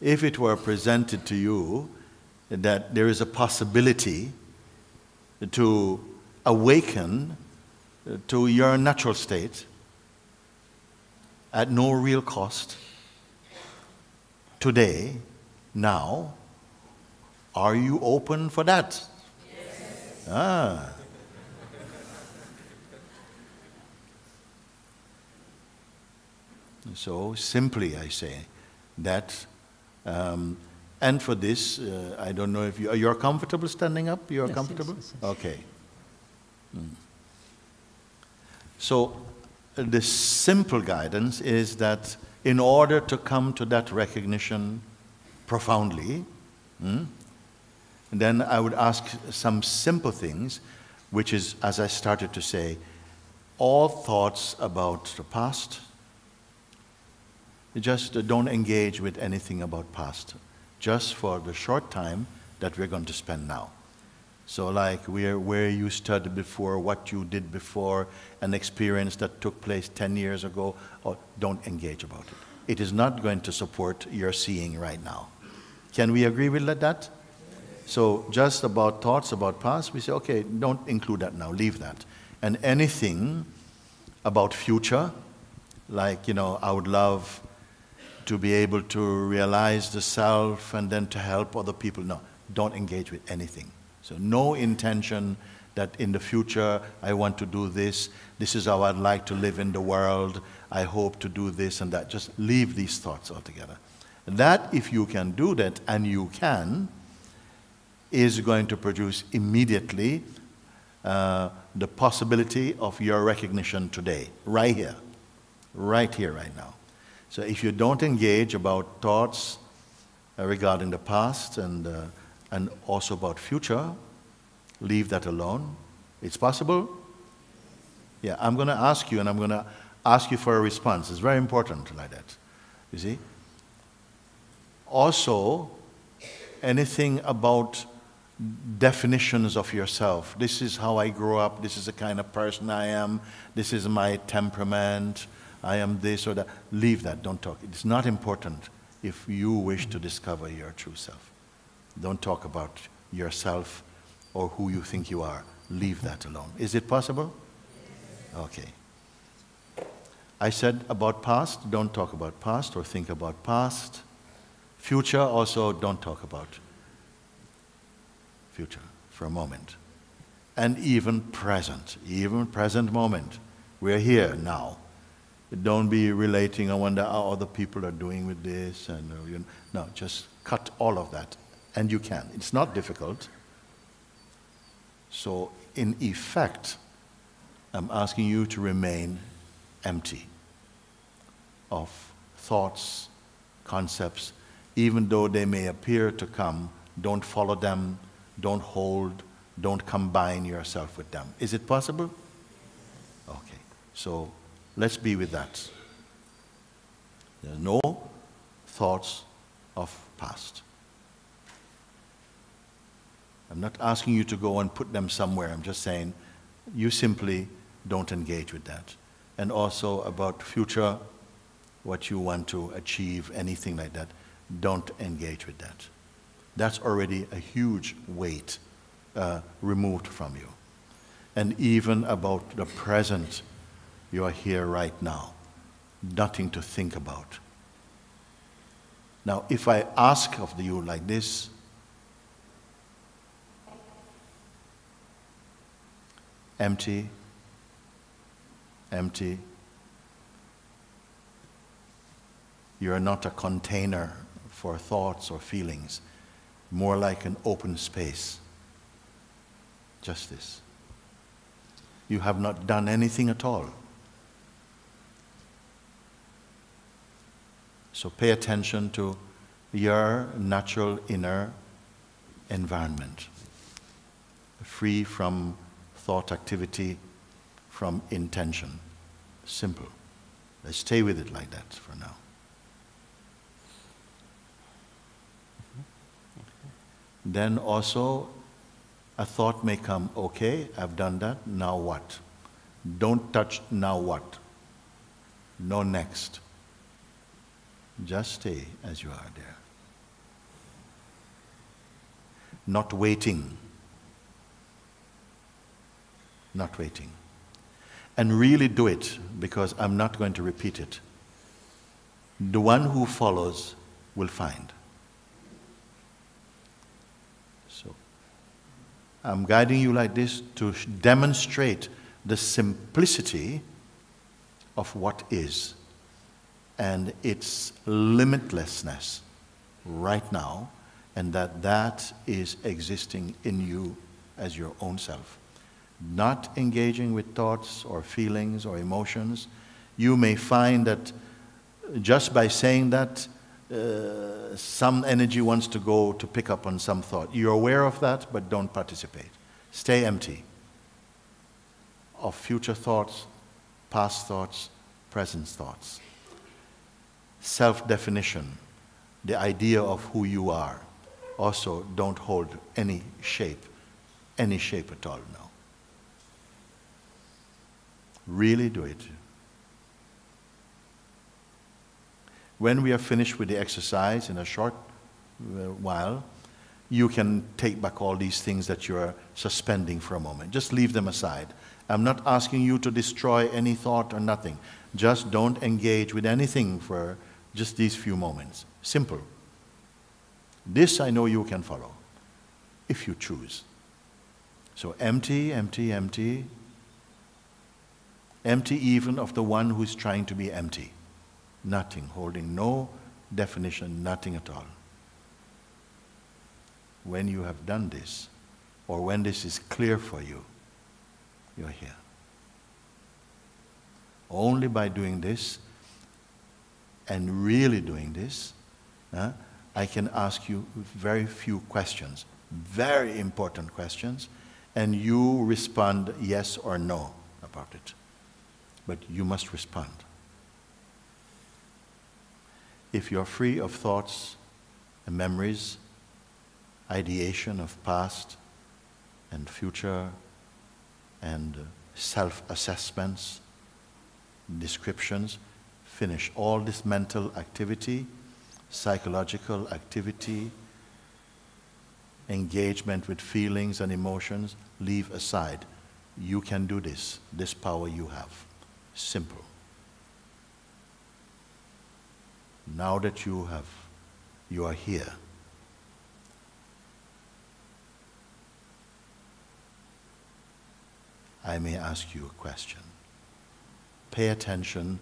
if it were presented to you that there is a possibility to awaken to your natural state at no real cost, today, now, are you open for that? Yes. Ah. So simply I say that, and for this, I don't know if you're comfortable standing up? You're comfortable? Yes, yes. Okay. So the simple guidance is that in order to come to that recognition profoundly, then I would ask some simple things, which is, as I started to say, all thoughts about the past. Just don't engage with anything about past, just for the short time that we're going to spend now. So like where you studied before, what you did before, an experience that took place 10 years ago, or don't engage about it. It is not going to support your seeing right now. Can we agree with that? So just about thoughts about past, we say, okay, don't include that now, leave that. And anything about future, like, I would love to be able to realize the self and then to help other people. No, don't engage with anything. So no intention that in the future I want to do this, this is how I'd like to live in the world, I hope to do this and that. Just leave these thoughts altogether. That, if you can do that, and you can, is going to produce immediately the possibility of your recognition today, right here, right now. So if you don't engage about thoughts regarding the past and also about future, leave that alone. It's possible? Yeah, I'm going to ask you, and I'm going to ask you for a response. It's very important like that, you see. Also, anything about definitions of yourself. This is how I grew up, this is the kind of person I am, this is my temperament, I am this or that. Leave that, don't talk. It's not important if you wish to discover your true self. Don't talk about yourself or who you think you are. Leave that alone. Is it possible? Okay. I said about past, don't talk about past or think about past. Future, also don't talk about future for a moment. And even present moment. We're here now. Don't be relating, I wonder how other people are doing with this. And no, just cut all of that. And you can. It's not difficult. So in effect, I'm asking you to remain empty of thoughts, concepts. Even though they may appear to come, don't follow them, don't hold, don't combine yourself with them. Is it possible? Okay. So let's be with that. There's no thoughts of past. I'm not asking you to go and put them somewhere. I'm just saying you simply don't engage with that. And also about future, what you want to achieve, anything like that, don't engage with that. That's already a huge weight removed from you. And even about the present, you are here right now. Nothing to think about. Now, if I ask of you like this, empty, empty. You are not a container for thoughts or feelings, more like an open space. Just this. You have not done anything at all. So pay attention to your natural inner environment, free from thought activity, from intention. Simple. Let's stay with it like that for now. Then also, a thought may come, okay, I've done that, now what? Don't touch, now what? No next. Just stay as you are there. not waiting. Not waiting. And really do it, because I'm not going to repeat it. The one who follows will find. So, I'm guiding you like this to demonstrate the simplicity of what is and its limitlessness right now, and that is existing in you as your own self. Not engaging with thoughts or feelings or emotions. You may find that just by saying that, some energy wants to go to pick up on some thought. You're aware of that, but don't participate. Stay empty of future thoughts, past thoughts, present thoughts. Self-definition, the idea of who you are. Also, don't hold any shape at all now. Really do it. When we are finished with the exercise in a short while, you can take back all these things that you are suspending for a moment. Just leave them aside. I'm not asking you to destroy any thought or nothing. Just don't engage with anything for just these few moments. Simple. This I know you can follow, if you choose. So empty, empty, empty. Empty even of the one who is trying to be empty. Nothing, holding no definition, nothing at all. When you have done this, or when this is clear for you, you're here. Only by doing this, and really doing this, I can ask you very few questions, very important questions, and you respond yes or no about it. But you must respond. If you're free of thoughts and memories, ideation of past and future, and self-assessments, descriptions, finish all this mental activity, psychological activity, engagement with feelings and emotions, leave aside. You can do this. This power you have. Simple. Now that you are here, I may ask you a question. Pay attention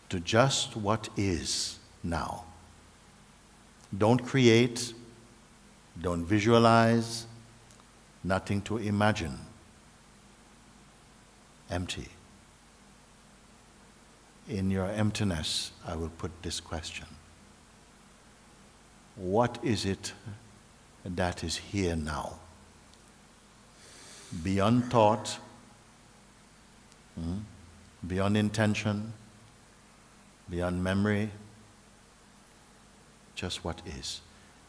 to just what is now. Don't create, don't visualize, nothing to imagine. Empty. In your emptiness, I will put this question. What is it that is here now? Beyond thought, beyond intention, beyond memory, just what is.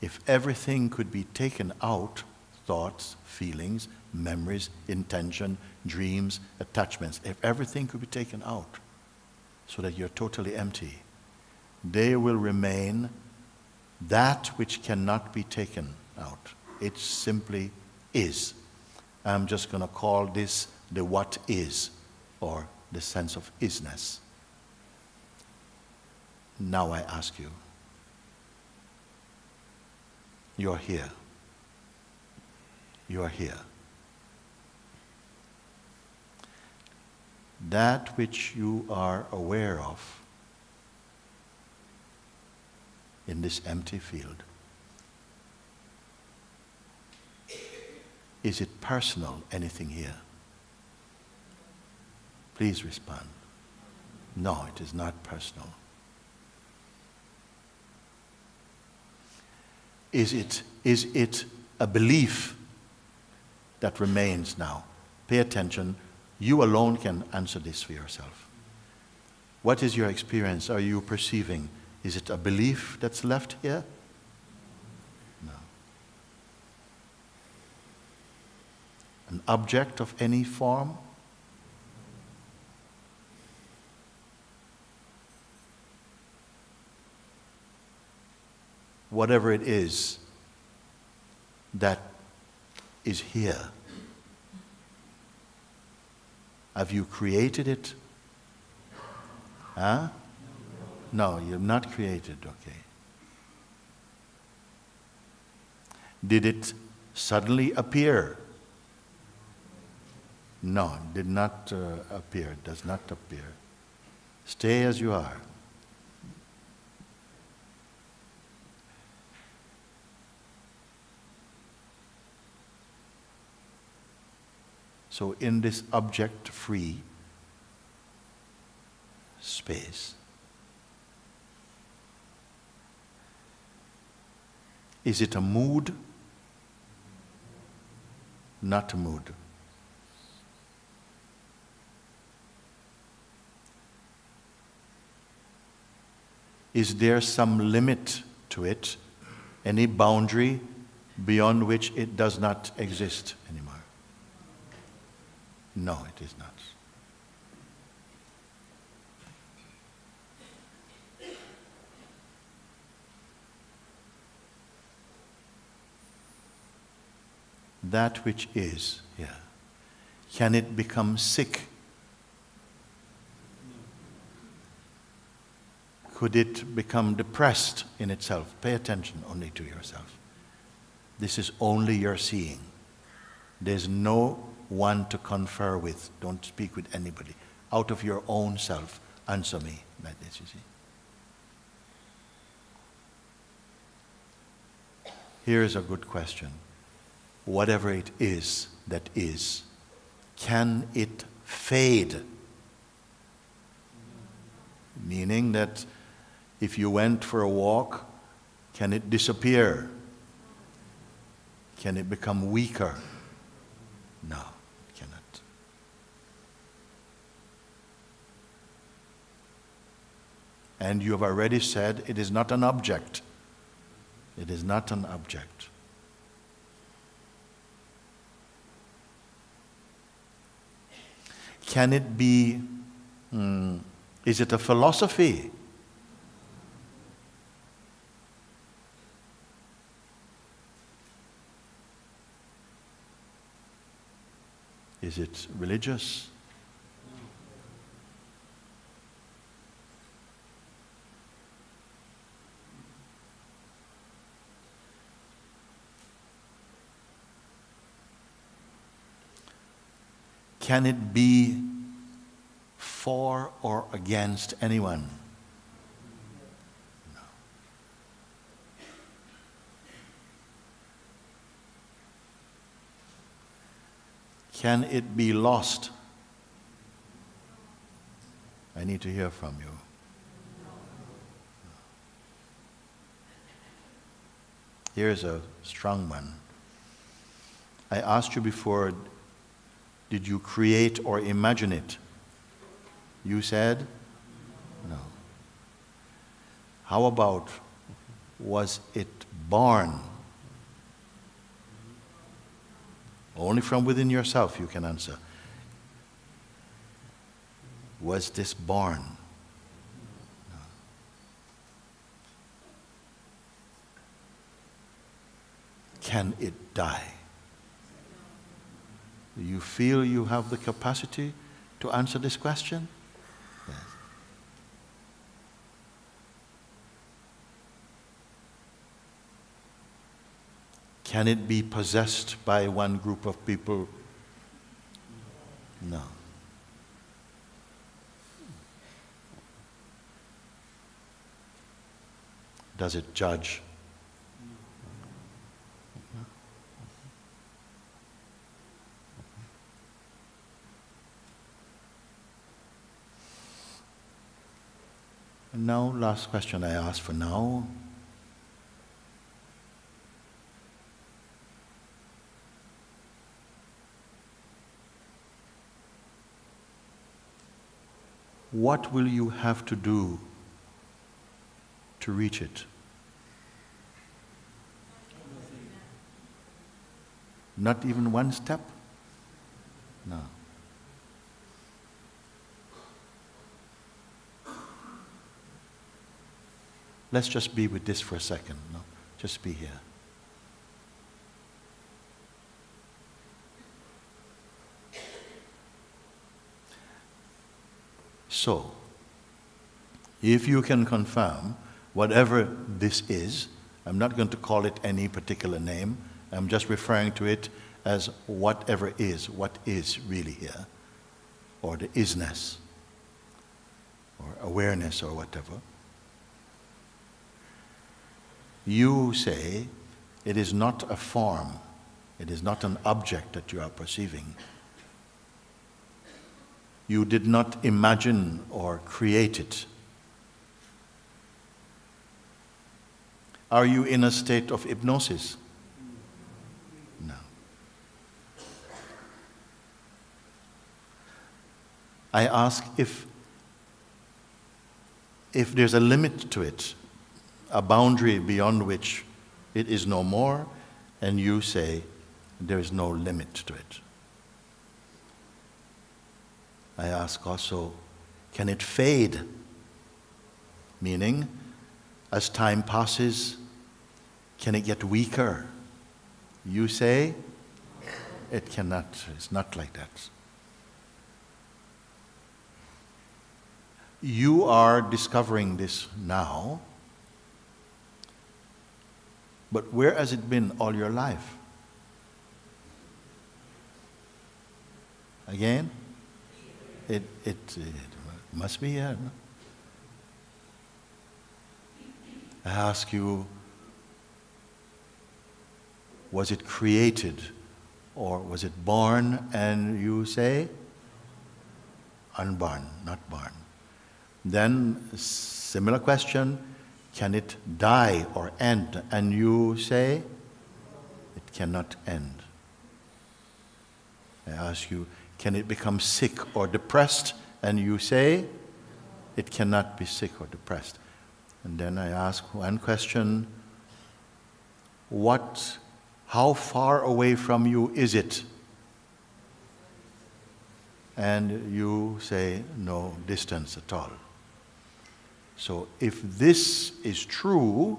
If everything could be taken out, thoughts, feelings, memories, intention, dreams, attachments, if everything could be taken out so that you're totally empty, they will remain that which cannot be taken out. It simply is. I'm just going to call this the what is, or the sense of isness. Now I ask you, you're here. You are here. That which you are aware of in this empty field, is it personal, anything here? Please respond. No, it is not personal. Is it a belief that remains now? Pay attention. You alone can answer this for yourself. What is your experience? Are you perceiving? Is it a belief that's left here? No. An object of any form? Whatever it is that is here. Have you created it? Huh? No, you've not created, okay. Did it suddenly appear? No, it did not appear. It does not appear. Stay as you are. So in this object-free space, is it a mood? Not a mood. Is there some limit to it, any boundary beyond which it does not exist anymore? No, it is not. That which is here, can it become sick? Could it become depressed in itself? Pay attention only to yourself. This is only your seeing. There's no one to confer with. Don't speak with anybody. Out of your own self, answer me like this, you see. Here's a good question. Whatever it is that is, can it fade? Meaning that if you went for a walk, can it disappear? Can it become weaker? No, it cannot. And you have already said it is not an object. It is not an object. Can it be, is it a philosophy? Is it religious? Can it be for or against anyone? No. Can it be lost? I need to hear from you. Here's a strong one. I asked you before, did you create or imagine it? You said no. How about, was it born? Only from within yourself you can answer. Was this born? No. Can it die? Do you feel you have the capacity to answer this question? Yes. Can it be possessed by one group of people? No. Does it judge? And now, last question I ask for now. What will you have to do to reach it? Not even one step? No. Let's just be with this for a second. No? Just be here. So, if you can confirm whatever this is, I'm not going to call it any particular name, I'm just referring to it as whatever is, what is really here, or the isness, or awareness, or whatever. You say it is not a form, it is not an object that you are perceiving. You did not imagine or create it. Are you in a state of hypnosis? No. I ask if there's a limit to it, a boundary beyond which it is no more, and you say there is no limit to it. I ask also, can it fade? Meaning, as time passes, can it get weaker? You say, it cannot, it's not like that. You are discovering this now, but where has it been all your life? Again? It must be here. No? I ask you, was it created or was it born? And you say, unborn, not born. Then, similar question, can it die or end? And you say, it cannot end. I ask you, can it become sick or depressed? And you say, it cannot be sick or depressed. And then I ask one question, how far away from you is it? And you say, no distance at all. So if this is true,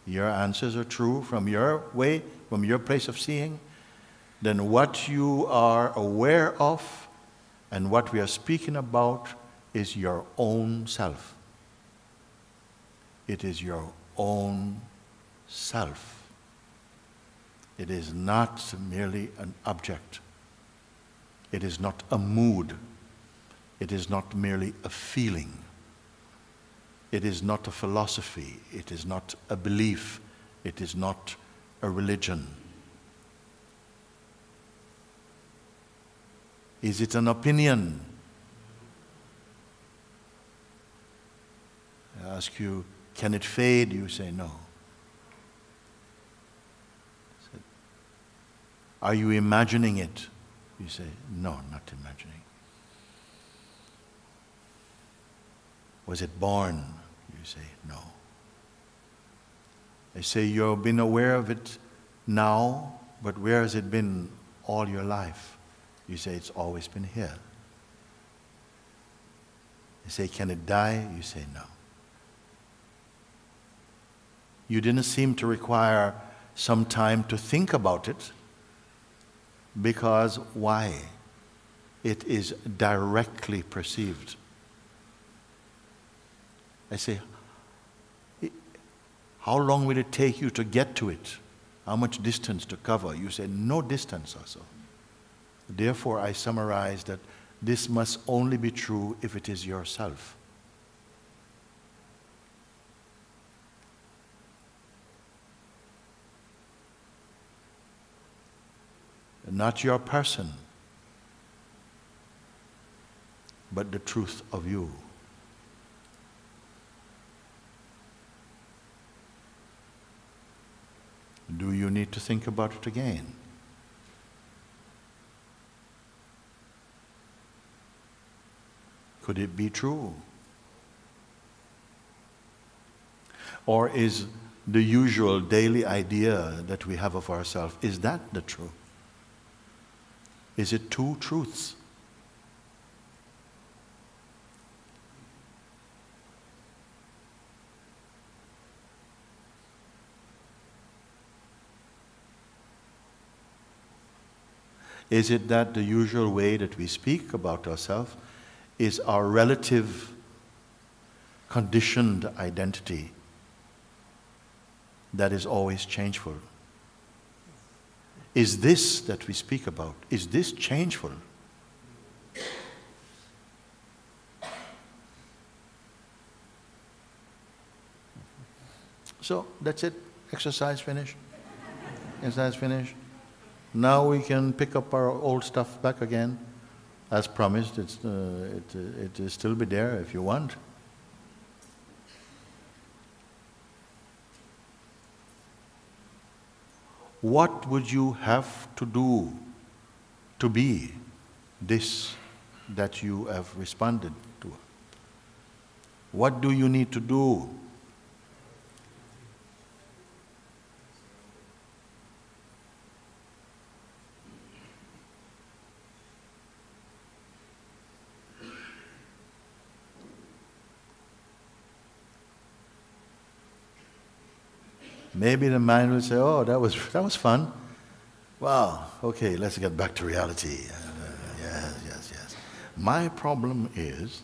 your answers are true from your way, from your place of seeing, then what you are aware of and what we are speaking about is your own self. It is your own self. It is not merely an object. It is not a mood. It is not merely a feeling. It is not a philosophy. It is not a belief. It is not a religion. Is it an opinion? I ask you, can it fade? You say no. Are you imagining it? You say, no, not imagining. Was it born? You say, no. I say, you've been aware of it now, but where has it been all your life? You say, it's always been here. I say, can it die? You say, no. You didn't seem to require some time to think about it, because why? It is directly perceived. I say, how long will it take you to get to it? How much distance to cover? You say, no distance also. Therefore, I summarize that this must only be true if it is yourself. Not your person, but the truth of you. Do you need to think about it again? Could it be true? Or is the usual daily idea that we have of ourselves, is that the truth? Is it two truths? Is it that the usual way that we speak about ourselves is our relative conditioned identity that is always changeful. Is this that we speak about, is this changeful? So that's it. Exercise finished. Exercise finished. Now we can pick up our old stuff back again. As promised, it will still be there if you want. What would you have to do to be this that you have responded to? What do you need to do? Maybe the mind will say, oh, that was fun. Wow, okay, let's get back to reality. Yes. My problem is,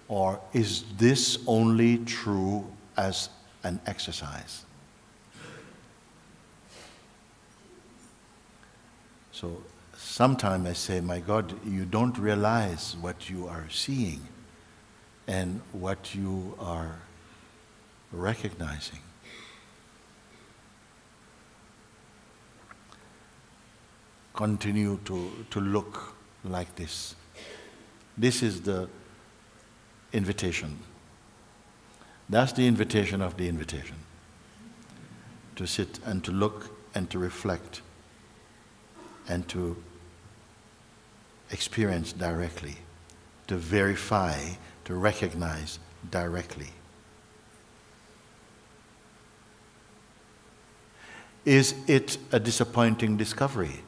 or is this only true as an exercise? So, sometimes I say, my God, you don't realize what you are seeing and what you are recognizing. Continue to look like this. This is the invitation. That's the invitation of the invitation. To sit and to look and to reflect and to experience directly, to verify, to recognize directly. Is it a disappointing discovery?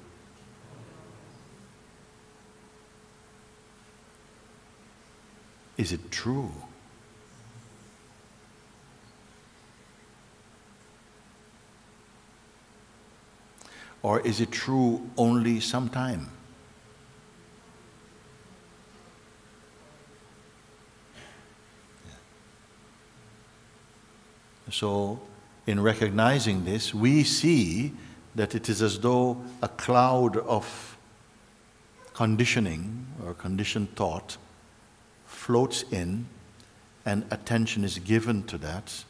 Is it true? Or is it true only sometime? So, in recognizing this, we see that it is as though a cloud of conditioning or conditioned thought floats in and attention is given to that.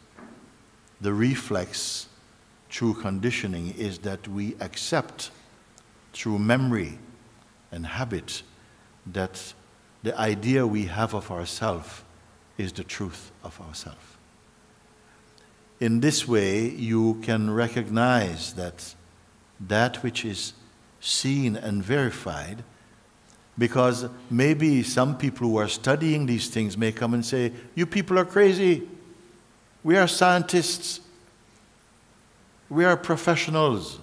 The reflex through conditioning is that we accept through memory and habit that the idea we have of ourselves is the truth of ourselves. In this way, you can recognize that which is seen and verified, because maybe some people who are studying these things may come and say, you people are crazy. We are scientists. We are professionals.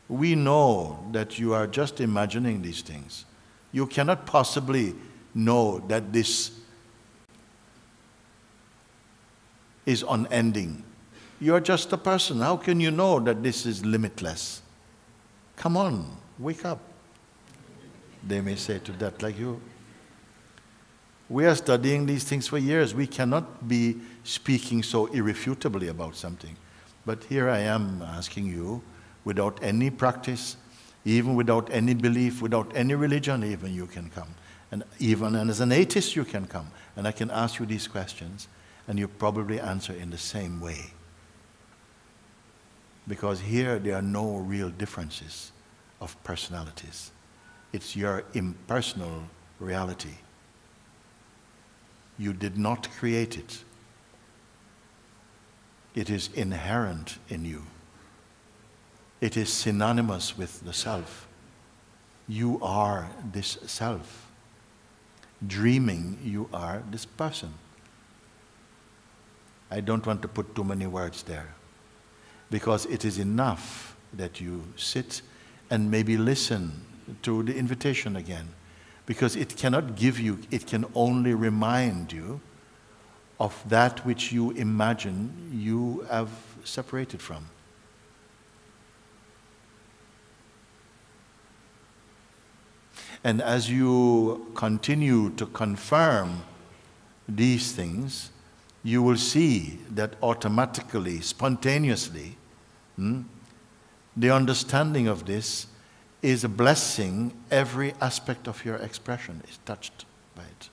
We know that you are just imagining these things. You cannot possibly know that this is unending. You are just a person. How can you know that this is limitless? Come on, wake up. They may say to that like you. We are studying these things for years. We cannot be speaking so irrefutably about something. But here I am asking you, without any practice, even without any belief, without any religion even, you can come. And even as an atheist you can come. And I can ask you these questions, and you probably answer in the same way. Because here there are no real differences of personalities. It's your impersonal reality. You did not create it. It is inherent in you. It is synonymous with the self. You are this self. Dreaming, you are this person. I don't want to put too many words there, because it is enough that you sit and maybe listen to the invitation again, because it cannot give you, it can only remind you of that which you imagine you have separated from. And as you continue to confirm these things, you will see that automatically, spontaneously, the understanding of this is a blessing. Every aspect of your expression is touched by it.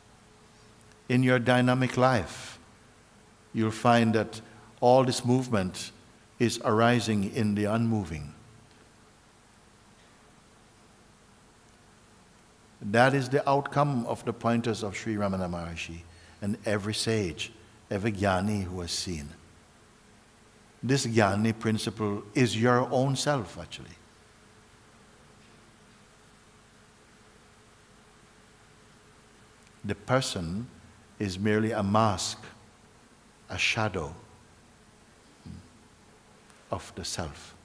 In your dynamic life, you'll find that all this movement is arising in the unmoving. That is the outcome of the pointers of Sri Ramana Maharshi and every sage, every jnani who has seen. This jnani principle is your own self, actually. The person is merely a mask, a shadow of the self.